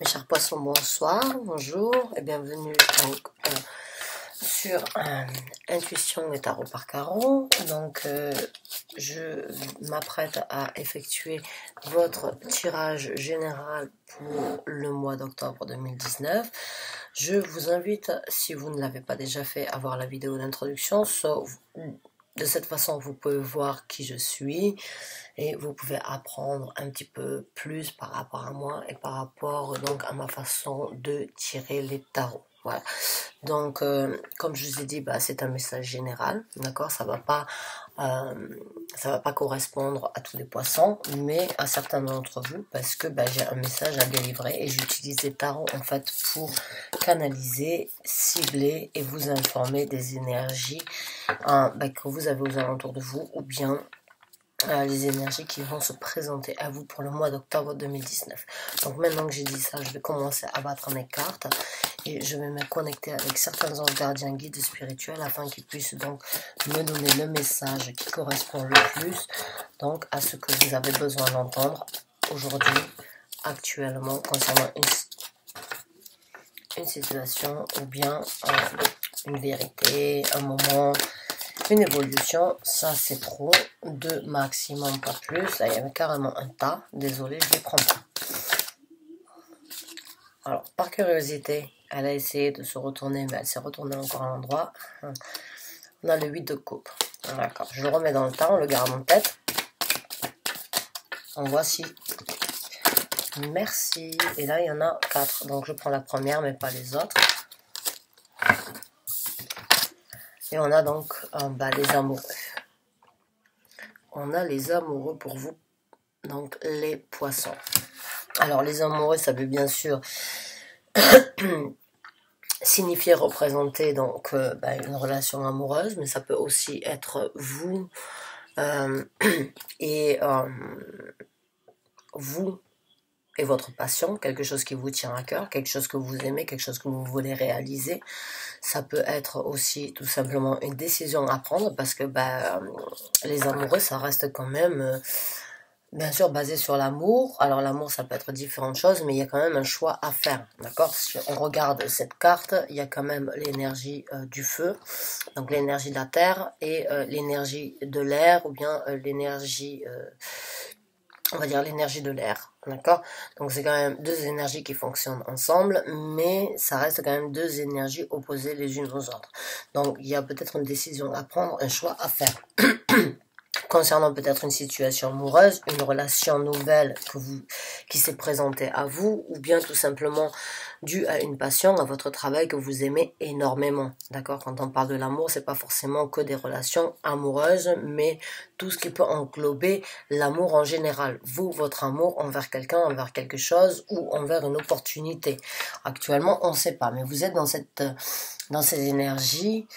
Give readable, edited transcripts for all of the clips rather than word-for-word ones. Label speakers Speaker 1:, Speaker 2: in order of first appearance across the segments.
Speaker 1: Mes chers poissons, bonsoir, bonjour et bienvenue donc, sur Intuition et Tarot par Carreau. Donc je m'apprête à effectuer votre tirage général pour le mois d'octobre 2019. Je vous invite, si vous ne l'avez pas déjà fait, à voir la vidéo d'introduction. De cette façon, vous pouvez voir qui je suis et vous pouvez apprendre un petit peu plus par rapport à moi et par rapport donc à ma façon de tirer les tarots. Voilà. Donc, comme je vous ai dit, c'est un message général, d'accord. Ça va pas correspondre à tous les poissons, mais à certains d'entre vous, parce que j'ai un message à délivrer et j'utilise les tarots en fait pour canaliser, cibler et vous informer des énergies que vous avez aux alentours de vous, ou bien les énergies qui vont se présenter à vous pour le mois d'octobre 2019. Donc maintenant que j'ai dit ça, je vais commencer à battre mes cartes et je vais me connecter avec certains anges gardiens guides spirituels afin qu'ils puissent donc me donner le message qui correspond le plus donc à ce que vous avez besoin d'entendre aujourd'hui, actuellement, concernant une situation ou bien une vérité, un moment, une évolution. Ça c'est trop, deux maximum, pas plus. Là il y avait carrément un tas, désolé, je ne les prends pas. Alors par curiosité, elle a essayé de se retourner, mais elle s'est retournée encore à l'endroit. On a le 8 de coupe. D'accord, je le remets dans le tas, on le garde en tête. On voit si... Merci. Et là il y en a 4, donc je prends la première mais pas les autres. Et on a donc les amoureux. On a les amoureux pour vous, donc les poissons. Alors les amoureux, ça veut bien sûr signifier, représenter donc une relation amoureuse, mais ça peut aussi être vous vous et votre passion, quelque chose qui vous tient à cœur, quelque chose que vous aimez, quelque chose que vous voulez réaliser. Ça peut être aussi tout simplement une décision à prendre, parce que les amoureux, ça reste quand même bien sûr basé sur l'amour. Alors l'amour, ça peut être différentes choses, mais il y a quand même un choix à faire, d'accord. Si on regarde cette carte, il y a quand même l'énergie du feu, donc l'énergie de la terre, et l'énergie de l'air, ou bien l'énergie... on va dire l'énergie de l'air, d'accord. Donc c'est quand même deux énergies qui fonctionnent ensemble, mais ça reste quand même deux énergies opposées les unes aux autres. Donc il y a peut-être une décision à prendre, un choix à faire. Concernant peut-être une situation amoureuse, une relation nouvelle qui s'est présentée à vous, ou bien tout simplement due à une passion, à votre travail que vous aimez énormément. D'accord? Quand on parle de l'amour, c'est pas forcément que des relations amoureuses, mais tout ce qui peut englober l'amour en général. Vous, votre amour envers quelqu'un, envers quelque chose, ou envers une opportunité. Actuellement, on ne sait pas, mais vous êtes dans ces énergies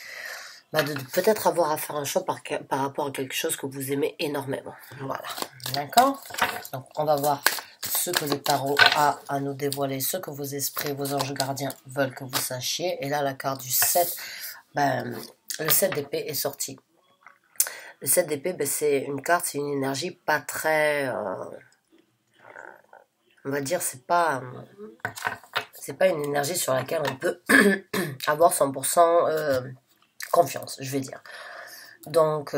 Speaker 1: de peut-être avoir à faire un choix par rapport à quelque chose que vous aimez énormément. Voilà, d'accord. Donc on va voir ce que le tarot a à nous dévoiler, ce que vos esprits, vos anges gardiens veulent que vous sachiez. Et là, la carte du 7, le 7 d'épée est sorti. Le 7 d'épée, c'est une carte, c'est une énergie pas très... on va dire, c'est pas une énergie sur laquelle on peut avoir 100% confiance, je vais dire. Donc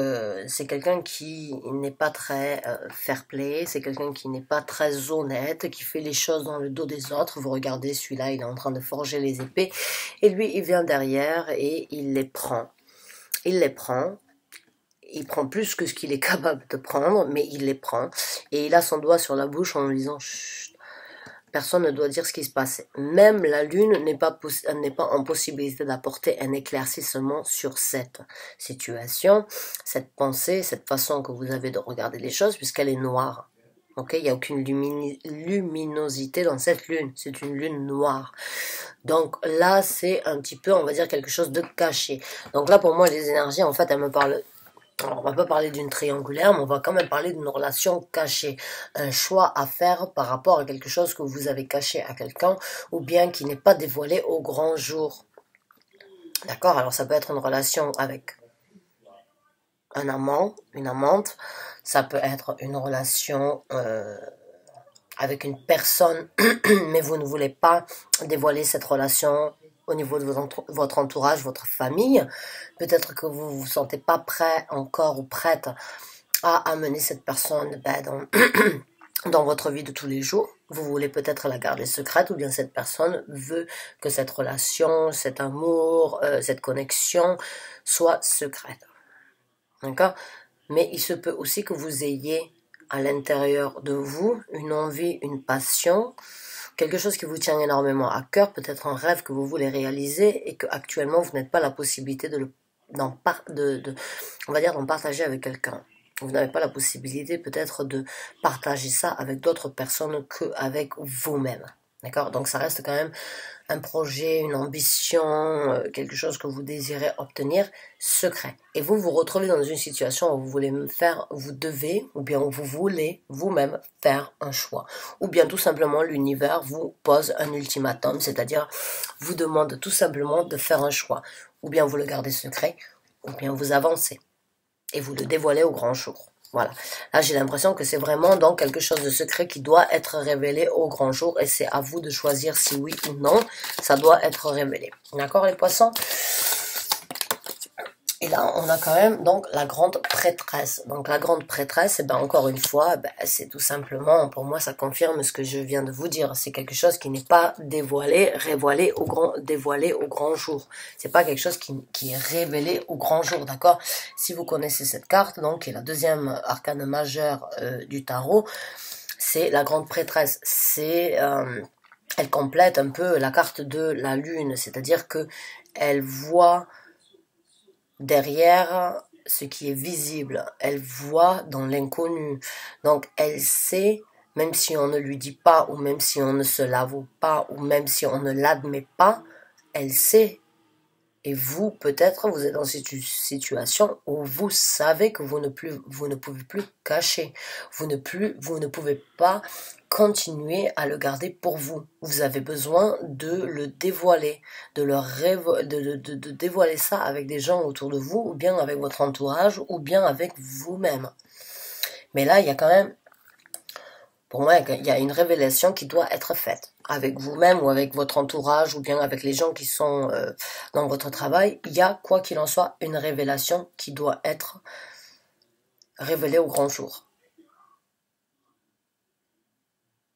Speaker 1: c'est quelqu'un qui n'est pas très fair-play, c'est quelqu'un qui n'est pas très honnête, qui fait les choses dans le dos des autres. Vous regardez, celui-là, il est en train de forger les épées, et lui, il vient derrière et il les prend. Il prend plus que ce qu'il est capable de prendre, mais il les prend, et il a son doigt sur la bouche en lui disant « Chut ». Personne ne doit dire ce qui se passe. Même la lune n'est pas en possibilité d'apporter un éclaircissement sur cette situation, cette pensée, cette façon que vous avez de regarder les choses, puisqu'elle est noire. Ok, il n'y a aucune luminosité dans cette lune. C'est une lune noire. Donc là, c'est un petit peu, on va dire, quelque chose de caché. Donc là, pour moi, les énergies, en fait, elles me parlent... Alors, on va pas parler d'une triangulaire, mais on va quand même parler d'une relation cachée. Un choix à faire par rapport à quelque chose que vous avez caché à quelqu'un, ou bien qui n'est pas dévoilé au grand jour. D'accord? Alors, ça peut être une relation avec un amant, une amante. Ça peut être une relation avec une personne, mais vous ne voulez pas dévoiler cette relation au niveau de votre entourage, votre famille. Peut-être que vous ne vous sentez pas prêt encore ou prête à amener cette personne dans votre vie de tous les jours. Vous voulez peut-être la garder secrète, ou bien cette personne veut que cette relation, cet amour, cette connexion soit secrète. D'accord? Mais il se peut aussi que vous ayez à l'intérieur de vous une envie, une passion, quelque chose qui vous tient énormément à cœur, peut-être un rêve que vous voulez réaliser et que actuellement vous n'avez pas la possibilité d'en partager avec quelqu'un. Vous n'avez pas la possibilité peut-être de partager ça avec d'autres personnes qu'avec vous-même. D'accord? Donc ça reste quand même un projet, une ambition, quelque chose que vous désirez obtenir secret. Et vous vous retrouvez dans une situation où vous devez, ou bien où vous voulez vous-même faire un choix. Ou bien tout simplement l'univers vous pose un ultimatum, c'est-à-dire vous demande tout simplement de faire un choix. Ou bien vous le gardez secret, ou bien vous avancez. Et vous le dévoilez au grand jour. Voilà. Là, j'ai l'impression que c'est vraiment donc quelque chose de secret qui doit être révélé au grand jour et c'est à vous de choisir si oui ou non ça doit être révélé. D'accord, les poissons? Et là, on a quand même donc la grande prêtresse. Donc la grande prêtresse, et ben encore une fois, c'est tout simplement, pour moi, ça confirme ce que je viens de vous dire. C'est quelque chose qui n'est pas dévoilé au grand jour. C'est pas quelque chose qui est révélé au grand jour, d'accord? Si vous connaissez cette carte, donc qui est la deuxième arcane majeure du tarot, c'est la grande prêtresse. Elle complète un peu la carte de la lune, c'est-à-dire que elle voit derrière ce qui est visible, elle voit dans l'inconnu. Donc elle sait, même si on ne lui dit pas, ou même si on ne se l'avoue pas, ou même si on ne l'admet pas, elle sait. Et vous, peut-être, vous êtes dans cette situation où vous savez que vous ne pouvez plus cacher. Vous ne pouvez pas continuer à le garder pour vous. Vous avez besoin de le dévoiler, de dévoiler ça avec des gens autour de vous, ou bien avec votre entourage, ou bien avec vous-même. Mais là, il y a quand même, pour moi, il y a une révélation qui doit être faite avec vous-même ou avec votre entourage ou bien avec les gens qui sont dans votre travail. Il y a, quoi qu'il en soit, une révélation qui doit être révélée au grand jour.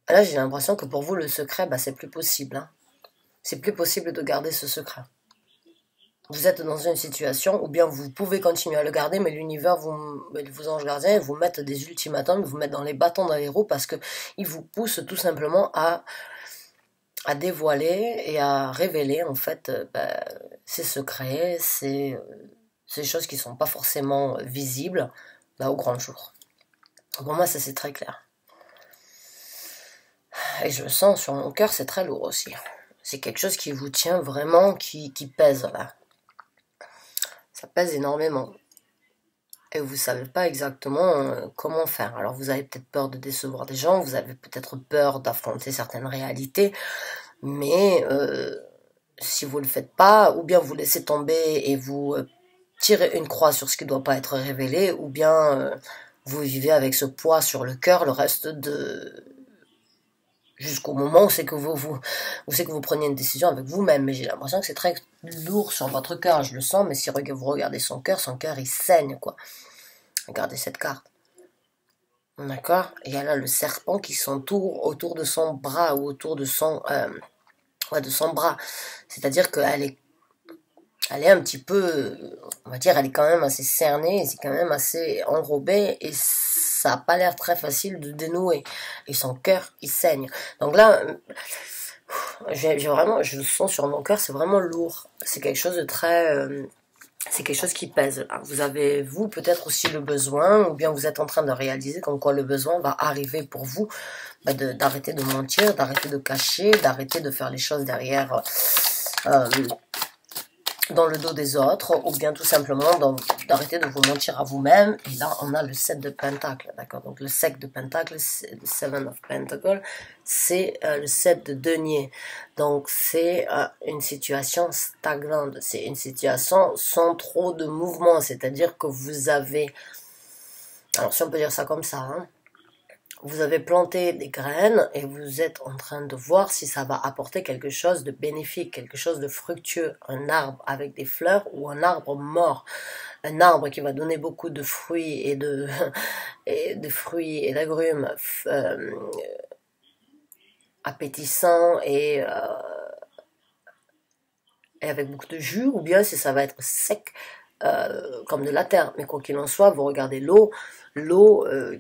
Speaker 1: Là, j'ai l'impression que pour vous, le secret, c'est plus possible. Hein. C'est plus possible de garder ce secret. Vous êtes dans une situation où bien vous pouvez continuer à le garder, mais l'univers, vos anges gardiens, vous mettent des ultimatums, vous mettent dans les bâtons dans les roues parce que ils vous poussent tout simplement à dévoiler et à révéler en fait ces secrets, ces choses qui sont pas forcément visibles là au grand jour. Pour moi, ça c'est très clair. Et je le sens sur mon cœur, c'est très lourd aussi. C'est quelque chose qui vous tient vraiment, qui pèse là. Ça pèse énormément. Et vous savez pas exactement comment faire. Alors vous avez peut-être peur de décevoir des gens, vous avez peut-être peur d'affronter certaines réalités, mais si vous le faites pas, ou bien vous laissez tomber et vous tirez une croix sur ce qui ne doit pas être révélé, ou bien vous vivez avec ce poids sur le cœur le reste jusqu'au moment où c'est que vous preniez une décision avec vous-même. Mais j'ai l'impression que c'est très lourd sur votre cœur, je le sens, mais si vous regardez son cœur il saigne, quoi. Regardez cette carte. D'accord? Il y a là le serpent qui s'entoure autour de son bras ou autour de son bras. C'est-à-dire qu'elle est un petit peu, on va dire, elle est quand même assez cernée, c'est quand même assez enrobé et ça n'a pas l'air très facile de dénouer. Et son cœur, il saigne. Donc là, je le sens sur mon cœur, c'est vraiment lourd. C'est quelque chose de très, c'est quelque chose qui pèse. Là. Vous avez, vous, peut-être aussi le besoin, ou bien vous êtes en train de réaliser comme quoi le besoin va arriver pour vous, d'arrêter de mentir, d'arrêter de cacher, d'arrêter de faire les choses derrière, dans le dos des autres, ou bien tout simplement d'arrêter de vous mentir à vous-même. Et là, on a le 7 de Pentacles, d'accord? Donc le 7 de Pentacles, le 7 of Pentacles, c'est le 7 de denier. Donc c'est une situation stagnante, c'est une situation sans trop de mouvement, c'est-à-dire que vous avez, alors si on peut dire ça comme ça, hein, vous avez planté des graines et vous êtes en train de voir si ça va apporter quelque chose de bénéfique, quelque chose de fructueux, un arbre avec des fleurs ou un arbre mort, un arbre qui va donner beaucoup de fruits et de, et de fruits et d'agrumes appétissants et avec beaucoup de jus, ou bien si ça va être sec comme de la terre. Mais quoi qu'il en soit, vous regardez l'eau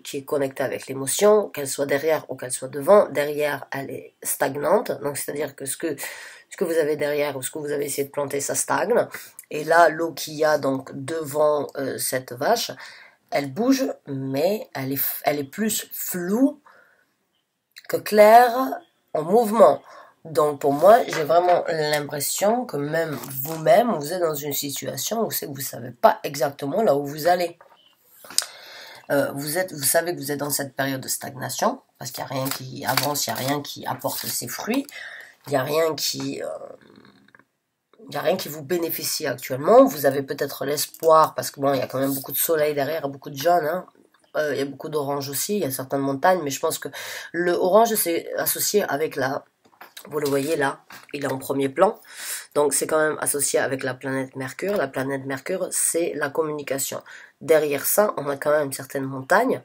Speaker 1: qui est connectée avec l'émotion, qu'elle soit derrière ou qu'elle soit devant. Derrière, elle est stagnante, donc c'est-à-dire que ce que vous avez derrière ou ce que vous avez essayé de planter, ça stagne. Et là, l'eau qu'il y a donc devant cette vache, elle bouge, mais elle est plus floue que claire en mouvement. Donc pour moi, j'ai vraiment l'impression que même vous-même, vous êtes dans une situation où c'est que vous ne savez pas exactement là où vous allez. Vous savez que vous êtes dans cette période de stagnation, parce qu'il n'y a rien qui avance, il n'y a rien qui apporte ses fruits, il n'y a rien qui vous bénéficie actuellement. Vous avez peut-être l'espoir, parce que bon, il y a quand même beaucoup de soleil derrière, beaucoup de jaune, hein. Il y a beaucoup d'orange aussi, il y a certaines montagnes, mais je pense que le orange c'est associé avec vous le voyez là, il est en premier plan. Donc c'est quand même associé avec la planète Mercure. La planète Mercure, c'est la communication. Derrière ça, on a quand même certaines montagnes.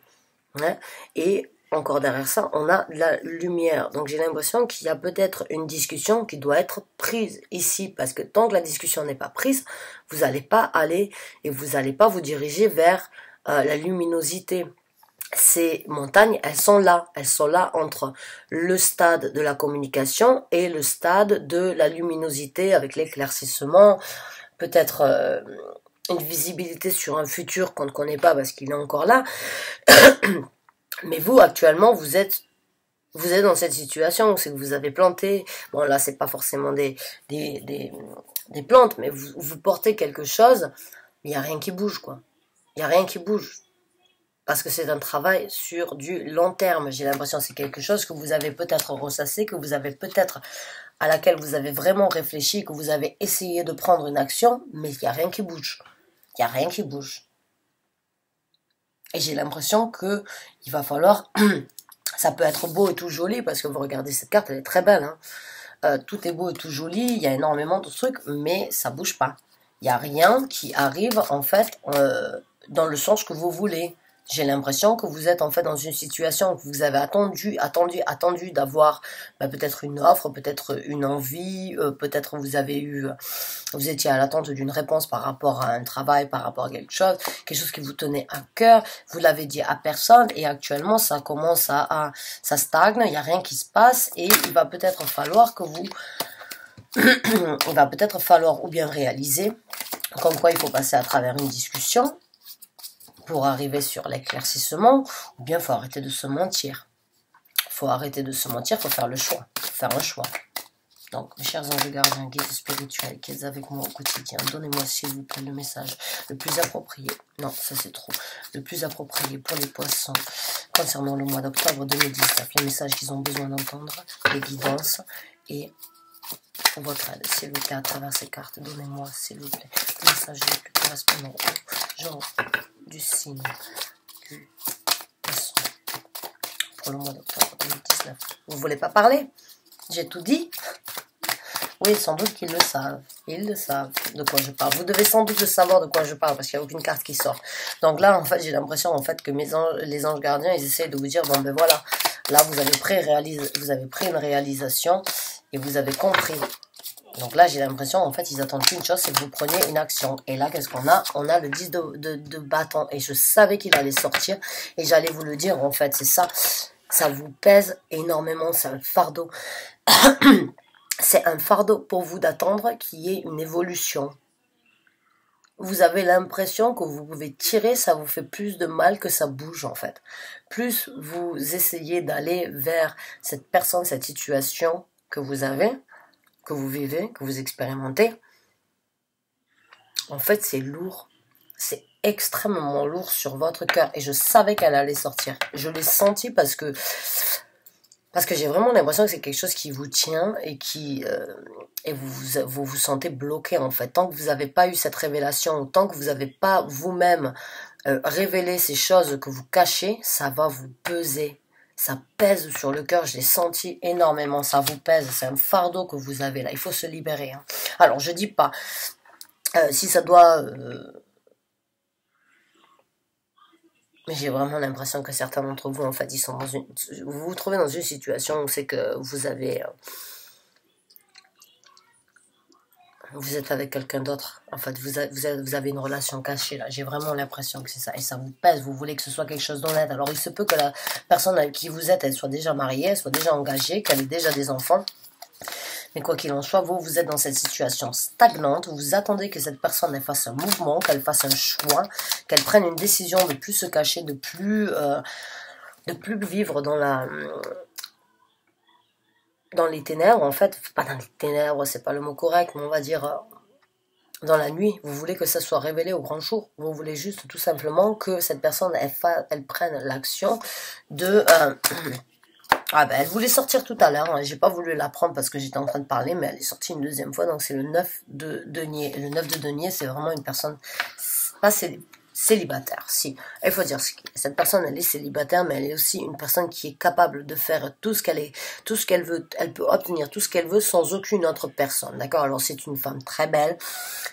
Speaker 1: Hein, et encore derrière ça, on a de la lumière. Donc j'ai l'impression qu'il y a peut-être une discussion qui doit être prise ici. Parce que tant que la discussion n'est pas prise, vous n'allez pas aller et vous n'allez pas vous diriger vers la luminosité. Ces montagnes, elles sont là entre le stade de la communication et le stade de la luminosité avec l'éclaircissement, peut-être une visibilité sur un futur qu'on ne connaît pas parce qu'il est encore là. Mais vous, actuellement, vous êtes dans cette situation où c'est que vous avez planté, bon là c'est pas forcément des plantes, mais vous portez quelque chose, mais il n'y a rien qui bouge quoi. Il n'y a rien qui bouge. Parce que c'est un travail sur du long terme. J'ai l'impression que c'est quelque chose que vous avez peut-être ressassé, que vous avez peut-être à laquelle vous avez vraiment réfléchi, que vous avez essayé de prendre une action, mais il n'y a rien qui bouge. Il n'y a rien qui bouge. Et j'ai l'impression que il va falloir... ça peut être beau et tout joli, parce que vous regardez cette carte, elle est très belle. Hein. Tout est beau et tout joli, il y a énormément de trucs, mais ça bouge pas. Il n'y a rien qui arrive, en fait, dans le sens que vous voulez. J'ai l'impression que vous êtes en fait dans une situation que vous avez attendu d'avoir peut-être une offre, peut-être une envie, peut-être vous étiez à l'attente d'une réponse par rapport à un travail, par rapport à quelque chose qui vous tenait à cœur, vous l'avez dit à personne et actuellement ça commence ça stagne, il n'y a rien qui se passe et il va peut-être falloir que il va peut-être falloir ou bien réaliser comme quoi il faut passer à travers une discussion pour arriver sur l'éclaircissement, ou bien il faut arrêter de se mentir. Il faut arrêter de se mentir, il faut faire le choix. Faire un choix. Donc, mes chers anges gardiens, guides spirituels qui êtes avec moi au quotidien, donnez-moi s'il vous plaît le message le plus approprié. Non, ça c'est trop. Le plus approprié pour les poissons concernant le mois d'octobre 2019. Les messages qu'ils ont besoin d'entendre, les guidances et votre aide, s'il vous plaît, à travers ces cartes. Donnez-moi, s'il vous plaît, le message le plus correspondant au genre du signe du poisson pour le mois d'octobre 2019. Vous voulez pas parler? J'ai tout dit? Oui, sans doute qu'ils le savent. Ils le savent de quoi je parle. Vous devez sans doute le savoir de quoi je parle parce qu'il n'y a aucune carte qui sort. Donc là, en fait, j'ai l'impression en fait que les anges gardiens, ils essayent de vous dire, bon ben voilà, là vous avez pris une réalisation et vous avez compris. Donc là, j'ai l'impression, en fait, ils attendent qu'une chose, c'est que vous preniez une action. Et là, qu'est-ce qu'on a? On a le 10 de bâton. Et je savais qu'il allait sortir. Et j'allais vous le dire, en fait, c'est ça. Ça vous pèse énormément. C'est un fardeau. C'est un fardeau pour vous d'attendre qu'il y ait une évolution. Vous avez l'impression que vous pouvez tirer, ça vous fait plus de mal que ça bouge, en fait. Plus vous essayez d'aller vers cette personne, cette situation que vous avez, que vous vivez, que vous expérimentez, en fait c'est lourd, c'est extrêmement lourd sur votre cœur et je savais qu'elle allait sortir, je l'ai senti parce que j'ai vraiment l'impression que c'est quelque chose qui vous tient et et vous sentez bloqué en fait, tant que vous n'avez pas eu cette révélation, tant que vous n'avez pas vous-même révélé ces choses que vous cachez, ça va vous peser. Ça pèse sur le cœur, je l'ai senti énormément, ça vous pèse, c'est un fardeau que vous avez là, il faut se libérer. Hein. Alors, je dis pas, si ça doit... mais j'ai vraiment l'impression que certains d'entre vous, en fait, ils sont dans une... Vous vous trouvez dans une situation où c'est que vous avez... vous êtes avec quelqu'un d'autre. En fait, vous avez une relation cachée, là. J'ai vraiment l'impression que c'est ça. Et ça vous pèse. Vous voulez que ce soit quelque chose d'honnête. Alors, il se peut que la personne avec qui vous êtes, elle soit déjà mariée, elle soit déjà engagée, qu'elle ait déjà des enfants. Mais quoi qu'il en soit, vous êtes dans cette situation stagnante. Vous attendez que cette personne elle fasse un mouvement, qu'elle fasse un choix, qu'elle prenne une décision de plus se cacher, de plus vivre dans les ténèbres, en fait. Pas dans les ténèbres, c'est pas le mot correct, mais on va dire dans la nuit. Vous voulez que ça soit révélé au grand jour. Vous voulez juste tout simplement que cette personne, elle prenne l'action de... ah ben, elle voulait sortir tout à l'heure, hein. J'ai pas voulu la prendre parce que j'étais en train de parler, mais elle est sortie une deuxième fois, donc c'est le 9 de denier. Et le 9 de denier, c'est vraiment une personne, pas célibataire, si. Il faut dire, cette personne, elle est célibataire, mais elle est aussi une personne qui est capable de faire tout ce qu'elle veut, elle peut obtenir tout ce qu'elle veut sans aucune autre personne, d'accord? Alors c'est une femme très belle,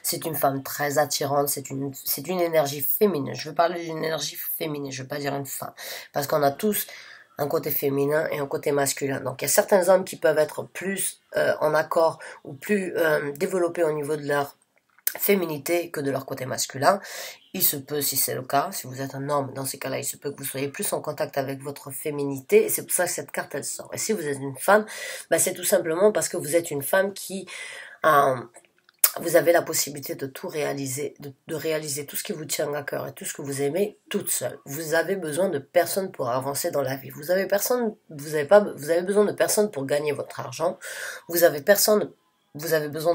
Speaker 1: c'est une femme très attirante, c'est une énergie féminine. Je veux parler d'une énergie féminine, je veux pas dire une femme, parce qu'on a tous un côté féminin et un côté masculin. Donc il y a certains hommes qui peuvent être plus en accord ou plus développés au niveau de leur féminité que de leur côté masculin. Il se peut, si c'est le cas, si vous êtes un homme, dans ces cas-là, il se peut que vous soyez plus en contact avec votre féminité, et c'est pour ça que cette carte, elle sort. Et si vous êtes une femme, bah, c'est tout simplement parce que vous êtes une femme qui... vous avez la possibilité de tout réaliser, de réaliser tout ce qui vous tient à cœur et tout ce que vous aimez toute seule. Vous avez besoin de personne pour avancer dans la vie. Vous avez besoin de personne pour gagner votre argent. Vous avez besoin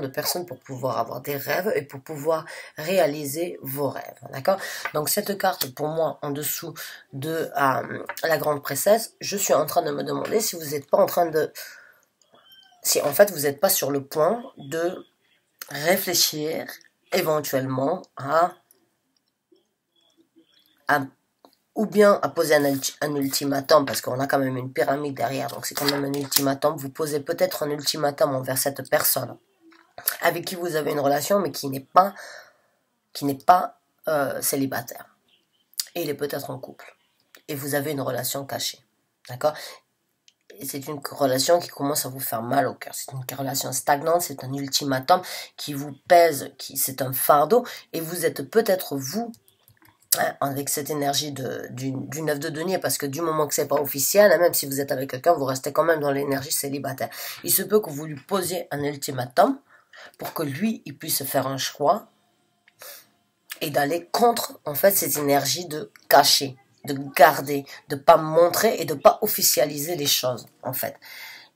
Speaker 1: de personne pour pouvoir avoir des rêves et pour pouvoir réaliser vos rêves. D'accord? Donc cette carte, pour moi, en dessous de la grande princesse, je suis en train de me demander si vous n'êtes pas en train de... si en fait vous n'êtes pas sur le point de réfléchir éventuellement ou bien à poser un ultimatum, parce qu'on a quand même une pyramide derrière, donc c'est quand même un ultimatum. Vous posez peut-être un ultimatum envers cette personne avec qui vous avez une relation, mais qui n'est pas célibataire. Et il est peut-être en couple. Et vous avez une relation cachée. D'accord? Et c'est une relation qui commence à vous faire mal au cœur. C'est une relation stagnante, c'est un ultimatum qui vous pèse, c'est un fardeau. Et vous êtes peut-être vous, hein, avec cette énergie du 9 de denier, parce que du moment que c'est pas officiel, hein, même si vous êtes avec quelqu'un, vous restez quand même dans l'énergie célibataire. Il se peut que vous lui posiez un ultimatum pour que lui, il puisse faire un choix et d'aller contre, en fait, cette énergie de cacher, de garder, de pas montrer et de pas officialiser les choses, en fait.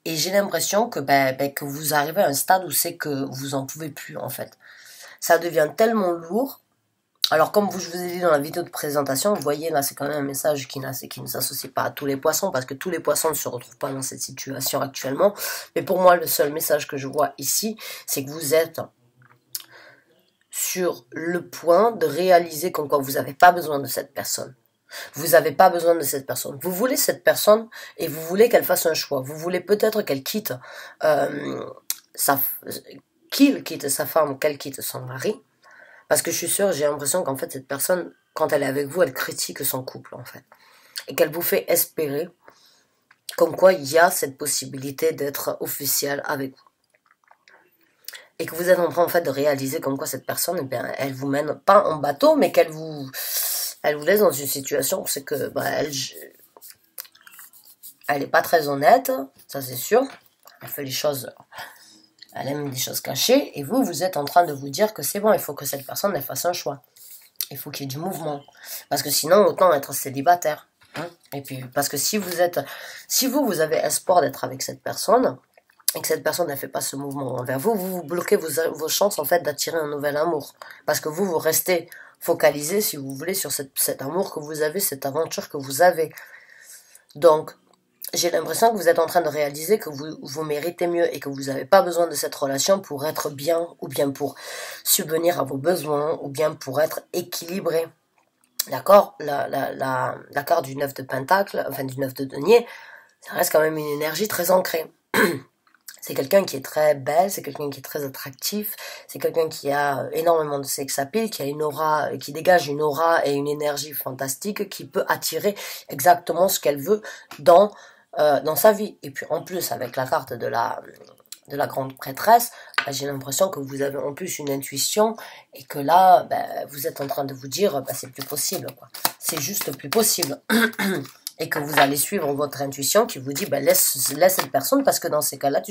Speaker 1: Et j'ai l'impression que, que vous arrivez à un stade où c'est que vous en pouvez plus, en fait. Ça devient tellement lourd. Alors, comme je vous ai dit dans la vidéo de présentation, vous voyez, là, c'est quand même un message qui ne s'associe pas à tous les poissons, parce que tous les poissons ne se retrouvent pas dans cette situation actuellement. Mais pour moi, le seul message que je vois ici, c'est que vous êtes sur le point de réaliser comme quoi vous n'avez pas besoin de cette personne. Vous n'avez pas besoin de cette personne. Vous voulez cette personne et vous voulez qu'elle fasse un choix. Vous voulez peut-être qu'elle quitte qu'il quitte sa femme ou qu'elle quitte son mari. Parce que je suis sûre, j'ai l'impression qu'en fait cette personne, quand elle est avec vous, elle critique son couple en fait. Et qu'elle vous fait espérer comme quoi il y a cette possibilité d'être officielle avec vous. Et que vous êtes en train en fait de réaliser comme quoi cette personne, eh bien, elle vous mène pas en bateau, mais qu'elle vous laisse dans une situation où c'est que elle est pas très honnête, ça c'est sûr. Elle fait les choses, elle aime des choses cachées, et vous êtes en train de vous dire que c'est bon, il faut que cette personne elle fasse un choix. Il faut qu'il y ait du mouvement, parce que sinon autant être célibataire. Hein. Et puis parce que si vous avez espoir d'être avec cette personne, et que cette personne ne fait pas ce mouvement envers vous, vous bloquez vos chances en fait d'attirer un nouvel amour. Parce que vous restez focalisé, si vous voulez, sur cet amour que vous avez, cette aventure que vous avez. Donc, j'ai l'impression que vous êtes en train de réaliser que vous méritez mieux et que vous n'avez pas besoin de cette relation pour être bien, ou bien pour subvenir à vos besoins, ou bien pour être équilibré. D'accord? La carte du 9 de Pentacle, enfin du 9 de denier, Ça reste quand même une énergie très ancrée. C'est quelqu'un qui est très belle, c'est quelqu'un qui est très attractif, c'est quelqu'un qui a énormément de sex appeal, qui a une aura, qui dégage une aura et une énergie fantastique, qui peut attirer exactement ce qu'elle veut dans sa vie. Et puis en plus, avec la carte de la grande prêtresse, bah, j'ai l'impression que vous avez en plus une intuition et que là, bah, vous êtes en train de vous dire, bah, c'est plus possible, quoi. C'est juste plus possible. Et que vous allez suivre votre intuition qui vous dit, bah, laisse cette personne parce que dans ces cas-là,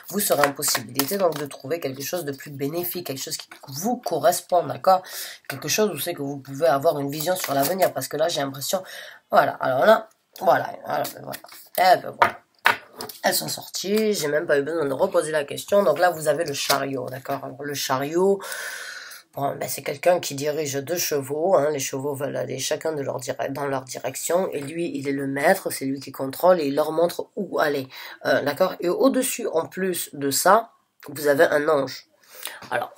Speaker 1: vous serez en possibilité donc de trouver quelque chose de plus bénéfique, quelque chose qui vous correspond, d'accord? Quelque chose où c'est que vous pouvez avoir une vision sur l'avenir parce que là, j'ai l'impression, voilà, alors là, voilà. Eh ben voilà. Elles sont sorties, j'ai même pas eu besoin de reposer la question. Donc là, vous avez le chariot, d'accord? Alors le chariot, bon, ben c'est quelqu'un qui dirige 2 chevaux. Hein, les chevaux veulent aller chacun dans leur direction. Et lui, il est le maître, c'est lui qui contrôle et il leur montre où aller. D'accord? Et au-dessus, en plus de ça, vous avez un ange. Alors,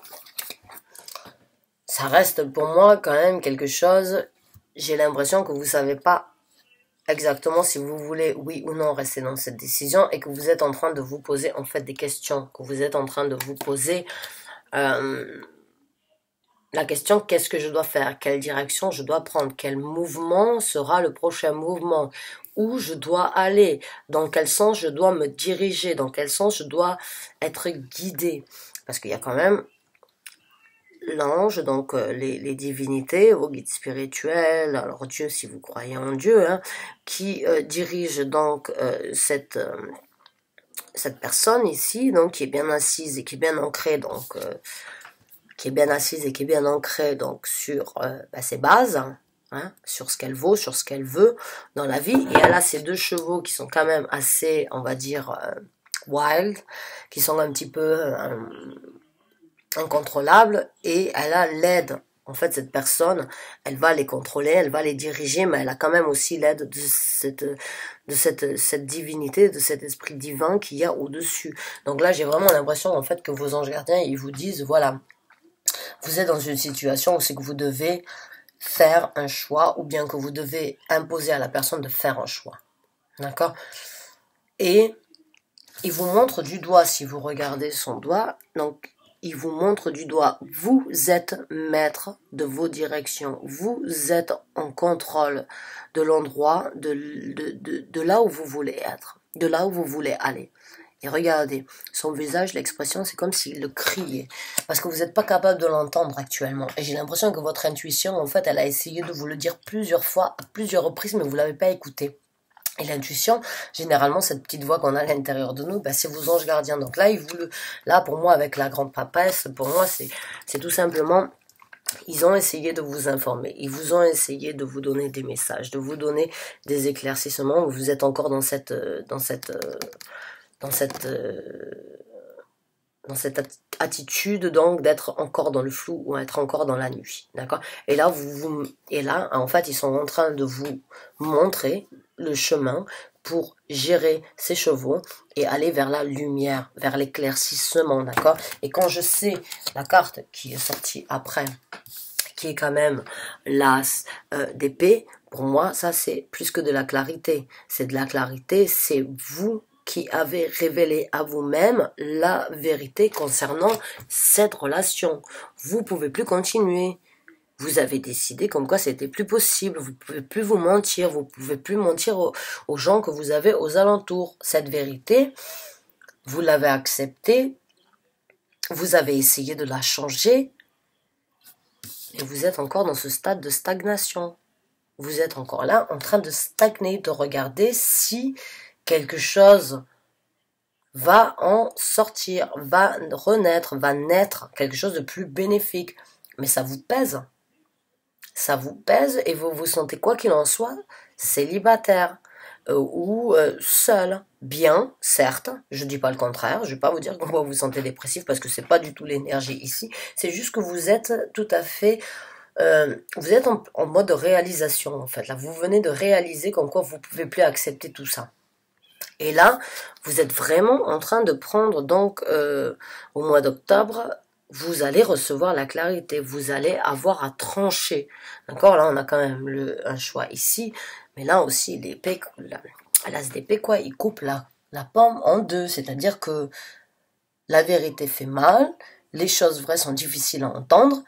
Speaker 1: ça reste pour moi quand même quelque chose. J'ai l'impression que vous savez pas exactement si vous voulez, oui ou non, rester dans cette décision et que vous êtes en train de vous poser en fait des questions, que vous êtes en train de vous poser la question, qu'est-ce que je dois faire, quelle direction je dois prendre, quel mouvement sera le prochain mouvement, où je dois aller, dans quel sens je dois me diriger, dans quel sens je dois être guidé, parce qu'il y a quand même l'ange, donc les divinités, vos guides spirituels, alors Dieu si vous croyez en Dieu, hein, qui dirige donc cette personne ici, donc qui est bien assise et qui est bien ancrée, donc qui est bien assise et qui est bien ancrée donc sur ses bases, hein, sur ce qu'elle vaut, sur ce qu'elle veut dans la vie, et elle a ces 2 chevaux qui sont quand même assez, on va dire, wild, qui sont un petit peu incontrôlable et elle a l'aide. En fait, cette personne, elle va les contrôler, elle va les diriger, mais elle a quand même aussi l'aide de cette divinité, de cet esprit divin qu'il y a au-dessus. Donc là, j'ai vraiment l'impression, en fait, que vos anges gardiens, ils vous disent, voilà, vous êtes dans une situation où c'est que vous devez faire un choix, ou bien que vous devez imposer à la personne de faire un choix. D'accord? Et il vous montre du doigt, si vous regardez son doigt, donc il vous montre du doigt, vous êtes maître de vos directions, vous êtes en contrôle de l'endroit, de là où vous voulez être, de là où vous voulez aller. Et regardez, son visage, l'expression, c'est comme s'il le criait, parce que vous n'êtes pas capable de l'entendre actuellement. Et j'ai l'impression que votre intuition, en fait, elle a essayé de vous le dire plusieurs fois, à plusieurs reprises, mais vous ne l'avez pas écouté. Et l'intuition, généralement, cette petite voix qu'on a à l'intérieur de nous, c'est vos anges gardiens. Donc là, pour moi, avec la grande papesse, pour moi, c'est tout simplement, ils ont essayé de vous informer. Ils vous ont essayé de vous donner des messages, de vous donner des éclaircissements. Vous êtes encore dans cette attitude donc d'être encore dans le flou ou être encore dans la nuit, d'accord? Et là, en fait, ils sont en train de vous montrer le chemin pour gérer ces chevaux et aller vers la lumière, vers l'éclaircissement, d'accord? Et quand je sais la carte qui est sortie après, qui est quand même l'as d'épée, pour moi, ça c'est plus que de la clarité. C'est de la clarité, c'est vous qui avez révélé à vous-même la vérité concernant cette relation. Vous pouvez plus continuer. Vous avez décidé comme quoi c'était plus possible. Vous pouvez plus vous mentir. Vous pouvez plus mentir aux gens que vous avez aux alentours. Cette vérité, vous l'avez acceptée. Vous avez essayé de la changer. Et vous êtes encore dans ce stade de stagnation. Vous êtes encore là en train de stagner, de regarder si quelque chose va en sortir, va renaître, va naître, quelque chose de plus bénéfique. Mais ça vous pèse. Ça vous pèse et vous vous sentez, quoi qu'il en soit, célibataire ou seul. Bien, certes, je dis pas le contraire, je vais pas vous dire que vous vous sentez dépressif parce que c'est pas du tout l'énergie ici. C'est juste que vous êtes tout à fait... vous êtes en mode de réalisation en fait. Là, vous venez de réaliser comme quoi vous pouvez plus accepter tout ça. Et là, vous êtes vraiment en train de prendre donc au mois d'octobre, vous allez recevoir la clarité, vous allez avoir à trancher. D'accord? Là, on a quand même un choix ici, mais là aussi l'épée, L'as d'épée, quoi, il coupe la pomme en deux. C'est-à-dire que la vérité fait mal, les choses vraies sont difficiles à entendre,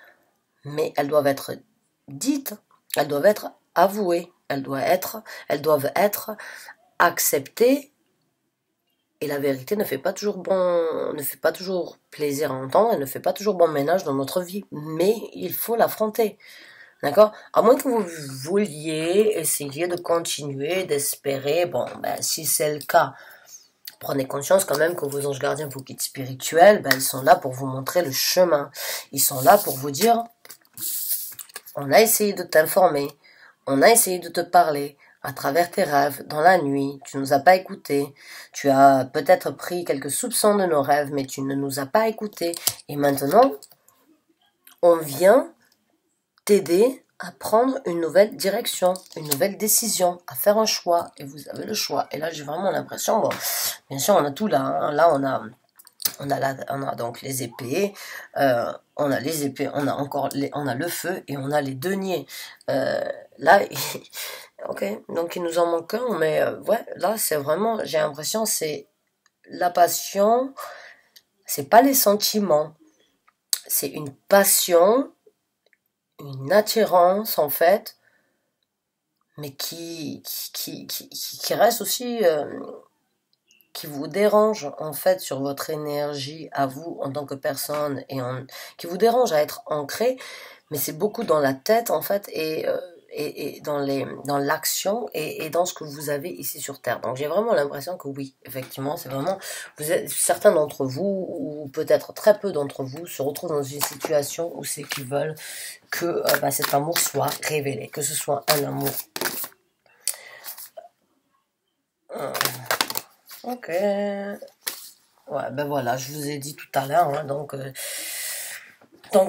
Speaker 1: mais elles doivent être dites, elles doivent être avouées, elles doivent être acceptées. Et la vérité ne fait pas toujours plaisir à entendre, elle ne fait pas toujours bon ménage dans notre vie. Mais il faut l'affronter. D'accord? À moins que vous vouliez essayer de continuer, d'espérer, bon, ben, si c'est le cas, prenez conscience quand même que vos anges gardiens, vos guides spirituels, ben, ils sont là pour vous montrer le chemin. Ils sont là pour vous dire, on a essayé de t'informer, on a essayé de te parler à travers tes rêves, dans la nuit, tu nous as pas écoutés, tu as peut-être pris quelques soupçons de nos rêves, mais tu ne nous as pas écoutés. Et maintenant, on vient t'aider à prendre une nouvelle direction, une nouvelle décision, à faire un choix, et vous avez le choix. Et là, j'ai vraiment l'impression, bon, bien sûr, on a tout là, hein. Là, on a donc les épées, on a les épées, on a encore on a le feu et on a les deniers. Là, ok, donc il nous en manque un, mais ouais, là, c'est vraiment, j'ai l'impression, c'est la passion, c'est pas les sentiments, c'est une passion, une attirance en fait, mais qui reste aussi, qui vous dérange en fait sur votre énergie à vous en tant que personne qui vous dérange à être ancré, mais c'est beaucoup dans la tête en fait et dans l'action et dans ce que vous avez ici sur Terre. Donc j'ai vraiment l'impression que oui, effectivement, c'est vraiment, certains d'entre vous, ou peut-être très peu d'entre vous, se retrouvent dans une situation où c'est qu'ils veulent que cet amour soit révélé, que ce soit un amour. Ok. Ouais, ben voilà, je vous ai dit tout à l'heure, hein, donc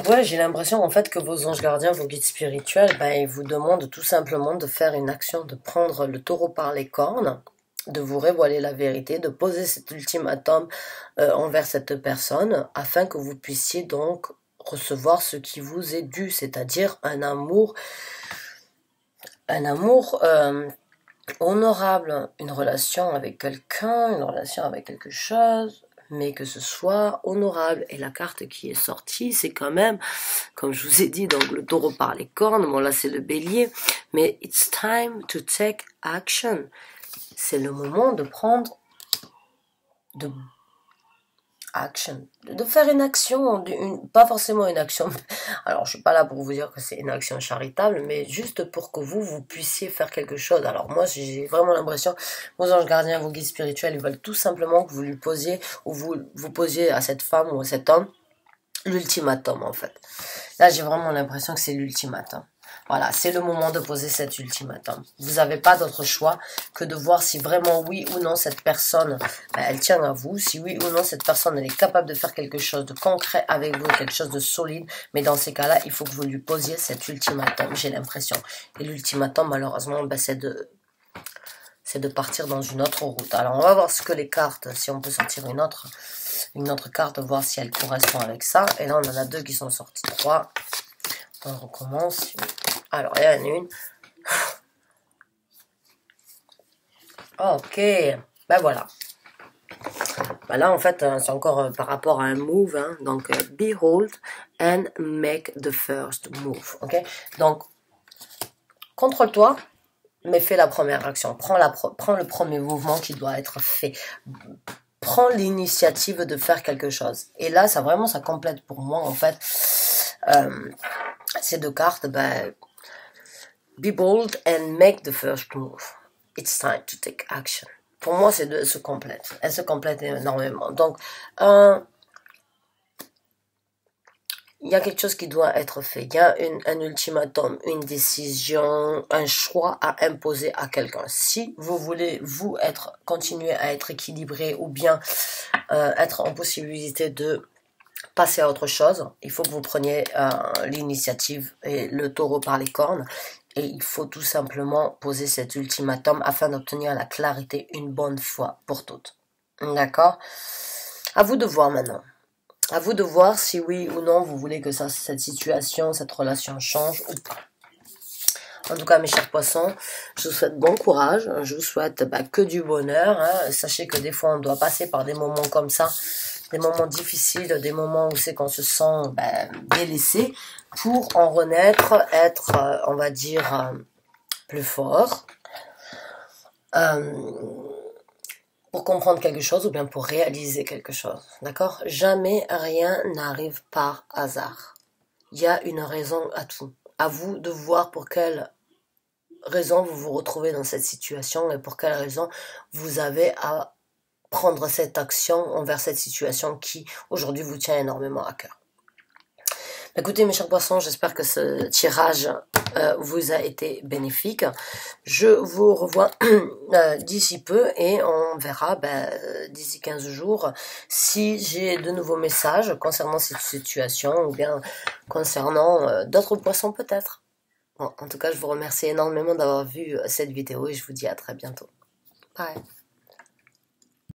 Speaker 1: ouais, j'ai l'impression en fait que vos anges gardiens, vos guides spirituels, ben ils vous demandent tout simplement de faire une action, de prendre le taureau par les cornes, de vous révéler la vérité, de poser cet ultimatum envers cette personne, afin que vous puissiez donc recevoir ce qui vous est dû, c'est-à-dire un amour honorable, une relation avec quelqu'un, une relation avec quelque chose, mais que ce soit honorable. Et la carte qui est sortie, c'est quand même, comme je vous ai dit, donc le taureau par les cornes, bon là c'est le bélier, mais it's time to take action. C'est le moment de prendre de action, de faire une action, pas forcément une action, alors je suis pas là pour vous dire que c'est une action charitable, mais juste pour que vous puissiez faire quelque chose. Alors moi j'ai vraiment l'impression, vos anges gardiens, vos guides spirituels, ils veulent tout simplement que vous lui posiez, ou vous posiez à cette femme ou à cet homme, l'ultimatum en fait. Là j'ai vraiment l'impression que c'est l'ultimatum. Voilà, c'est le moment de poser cet ultimatum. Vous n'avez pas d'autre choix que de voir si vraiment oui ou non cette personne, elle tient à vous, si oui ou non cette personne elle est capable de faire quelque chose de concret avec vous, quelque chose de solide. Mais dans ces cas-là, il faut que vous lui posiez cet ultimatum, j'ai l'impression. Et l'ultimatum, malheureusement, c'est de partir dans une autre route. Alors on va voir ce que les cartes, si on peut sortir une autre carte, voir si elle correspond avec ça. Et là on en a deux qui sont sortis, trois. On recommence. Alors, il y en a une. Ok. Ben voilà. Ben là, en fait, c'est encore par rapport à un move. Hein. Donc, behold and make the first move. Ok. Donc, contrôle-toi, mais fais la première action. Prends le premier mouvement qui doit être fait. Prends l'initiative de faire quelque chose. Et là, ça complète pour moi, en fait, ces deux cartes, be bold and make the first move. It's time to take action. Pour moi, ces deux se complètent. Elles se complètent énormément. Donc, il y a quelque chose qui doit être fait. Il y a un ultimatum, une décision, un choix à imposer à quelqu'un. Si vous voulez, continuer à être équilibré ou bien être en possibilité de passer à autre chose, il faut que vous preniez l'initiative et le taureau par les cornes. Et il faut tout simplement poser cet ultimatum afin d'obtenir la clarité une bonne fois pour toutes. D'accord? À vous de voir maintenant. À vous de voir si oui ou non vous voulez que cette situation, cette relation change ou pas. En tout cas, mes chers poissons, je vous souhaite bon courage. Je vous souhaite que du bonheur. Hein. Sachez que des fois, on doit passer par des moments comme ça, des moments difficiles, des moments où c'est qu'on se sent délaissé, pour en renaître, être, on va dire, plus fort. Pour comprendre quelque chose ou bien pour réaliser quelque chose, d'accord? Jamais rien n'arrive par hasard. Il y a une raison à tout. À vous de voir pour quelle raison vous vous retrouvez dans cette situation et pour quelle raison vous avez à prendre cette action envers cette situation qui aujourd'hui vous tient énormément à cœur. Écoutez mes chers poissons, j'espère que ce tirage vous a été bénéfique. Je vous revois d'ici peu et on verra d'ici 15 jours si j'ai de nouveaux messages concernant cette situation ou bien concernant d'autres poissons peut-être. Bon, en tout cas, je vous remercie énormément d'avoir vu cette vidéo et je vous dis à très bientôt. Bye.